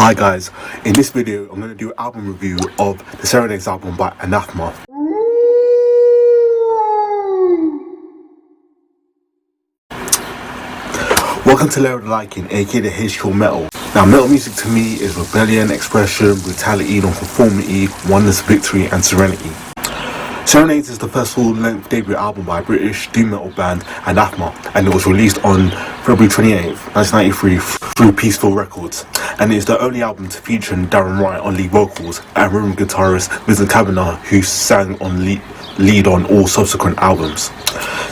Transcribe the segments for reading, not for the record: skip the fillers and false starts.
Hi guys, in this video I'm going to do an album review of the Serenades album by ANATHEMA. Welcome to Lair, Lycan, aka the H-Core Metal. Now metal music to me is rebellion, expression, brutality, nonconformity, oneness, victory and serenity. Serenades is the first full-length debut album by British doom metal band ANATHEMA, and it was released on February 28th, 1993 through Peaceful Records, and it is the only album to feature Darren Wright on lead vocals and rhythm guitarist Vincent Kavanagh, who sang on lead on all subsequent albums.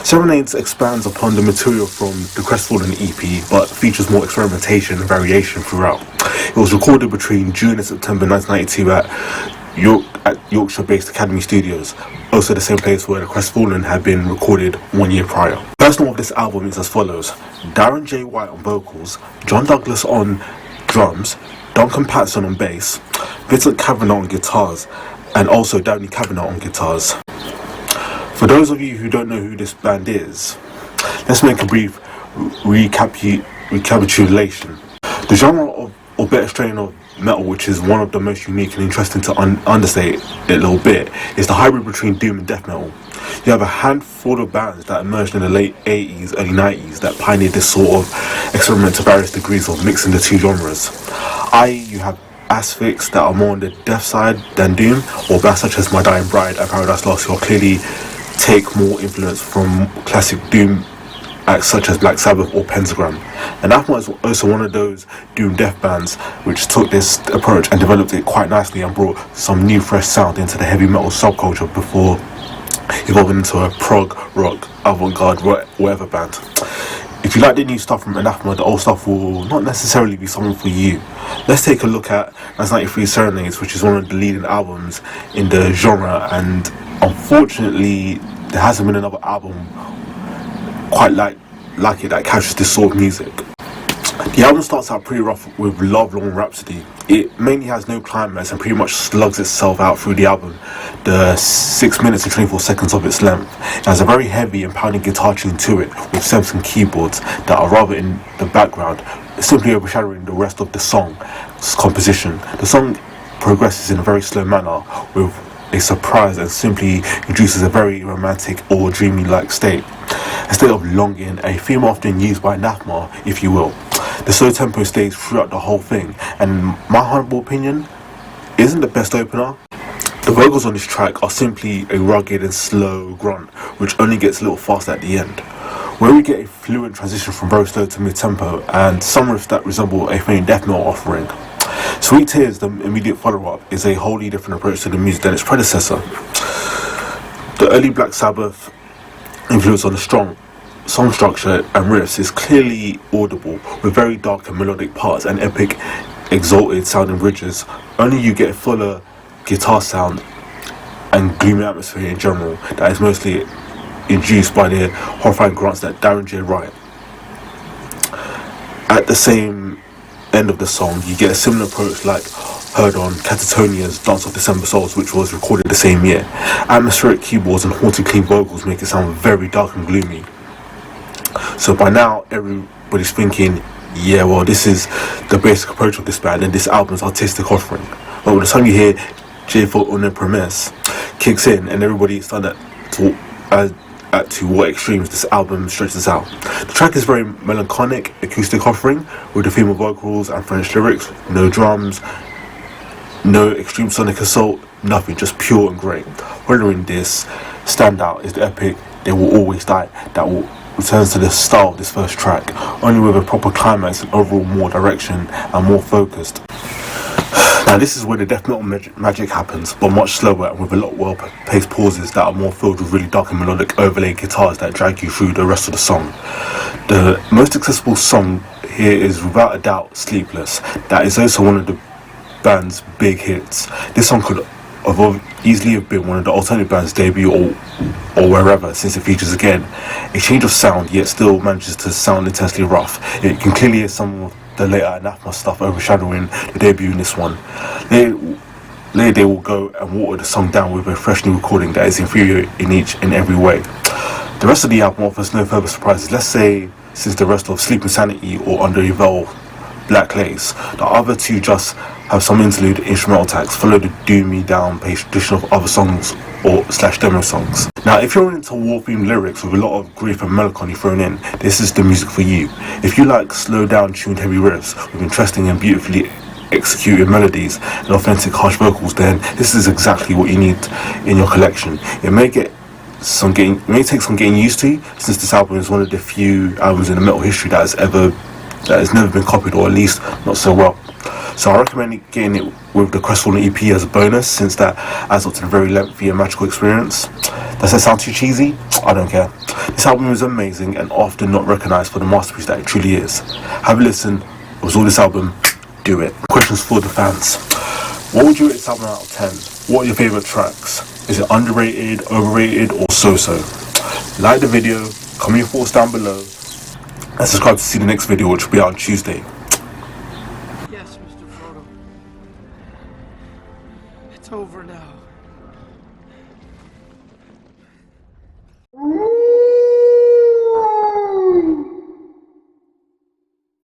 Serenades expands upon the material from the Crestfallen EP, but features more experimentation and variation throughout. It was recorded between June and September 1992 at Yorkshire-based Academy Studios, also the same place where the Crestfallen had been recorded 1 year prior. Personnel of this album is as follows: Darren J. White on vocals, John Douglas on drums, Duncan Patson on bass, Vincent Kavanagh on guitars, and also Danny Kavanagh on guitars. For those of you who don't know who this band is, let's make a brief recapitulation. The genre or better strain of metal, which is one of the most unique and interesting to understate it a little bit, is the hybrid between doom and death metal. You have a handful of bands that emerged in the late 80s, early 90s that pioneered this sort of experiment to various degrees of mixing the two genres. You have asphyx that are more on the death side than doom, or bands such as My Dying Bride and Paradise Lost, who are clearly take more influence from classic doom acts such as Black Sabbath or Pentagram. And ANATHEMA is also one of those doom death bands which took this approach and developed it quite nicely and brought some new fresh sound into the heavy metal subculture before evolving into a prog rock, avant-garde, whatever band. If you like the new stuff from ANATHEMA, the old stuff will not necessarily be something for you. Let's take a look at 1993 Serenades, which is one of the leading albums in the genre, and unfortunately there hasn't been another album quite like it that captures this sort of music. The album starts out pretty rough with Love Long Rhapsody. It mainly has no climax and pretty much slugs itself out through the album, the 6 minutes and 24 seconds of its length. It has a very heavy and pounding guitar tune to it, with stems and keyboards that are rather in the background, simply overshadowing the rest of the song's composition. The song progresses in a very slow manner with a surprise and simply induces a very romantic or dreamy-like state. A state of longing, a theme often used by ANATHEMA, if you will. The slow tempo stays throughout the whole thing, and in my humble opinion, isn't the best opener. The vocals on this track are simply a rugged and slow grunt, which only gets a little fast at the end, where we get a fluent transition from very slow to mid-tempo, and some riffs that resemble a faint death metal offering. Sweet Tears, the immediate follow-up, is a wholly different approach to the music than its predecessor. The early Black Sabbath influence on the strong song structure and riffs is clearly audible, with very dark and melodic parts and epic, exalted sounding bridges. Only you get a fuller guitar sound and gloomy atmosphere in general that is mostly induced by the horrifying grunts that Darren J. Wright. At the same end of the song, you get a similar approach like heard on Katatonia's Dance of December Souls, which was recorded the same year. Atmospheric keyboards and haunting clean vocals make it sound very dark and gloomy. So by now everybody's thinking, yeah, well, this is the basic approach of this band and this album's artistic offering. But by the time you hear J for Une Promesse kicks in and everybody started to what extremes this album stretches out. The track is very melancholic, acoustic offering with the female vocals and French lyrics, no drums, no extreme sonic assault, nothing, just pure and great. Following this standout is the epic They Will Always Die, that will returns to the style of this first track, only with a proper climax and overall more direction and more focused. Now this is where the death metal magic happens, but much slower and with a lot well-paced pauses that are more filled with really dark and melodic overlaid guitars that drag you through the rest of the song. The most accessible song here is without a doubt Sleepless. That is also one of the band's big hits. This song could easily have been one of the alternative band's debut or wherever, since it features again a change of sound yet still manages to sound intensely rough. It can clearly hear some of the later ANATHEMA stuff overshadowing the debut in this one. Later they will go and water the song down with a fresh new recording that is inferior in each and every way. The rest of the album offers no further surprises, let's say, since the rest of Sleep Insanity or Under Evolve Black Lace. The other two just have some interlude instrumental tags, follow the doomy down page tradition of other songs or / demo songs. Now, if you're into war themed lyrics with a lot of grief and melancholy thrown in, this is the music for you. If you like slow down tuned heavy riffs with interesting and beautifully executed melodies and authentic harsh vocals, then this is exactly what you need in your collection. It may take some getting used to, since this album is one of the few albums in the metal history that has never been copied, or at least not so well. So I recommend getting it with the Crestfallen EP as a bonus, since that adds up to the very lengthy and magical experience. Does that sound too cheesy? I don't care. This album is amazing and often not recognised for the masterpiece that it truly is. Have a listen. It was all this album. Do it. Questions for the fans. What would you rate this album out of 10? What are your favourite tracks? Is it underrated, overrated, or so-so? Like the video, comment your thoughts down below, and subscribe to see the next video, which will be out on Tuesday. Yes, Mr. Frodo. It's over now.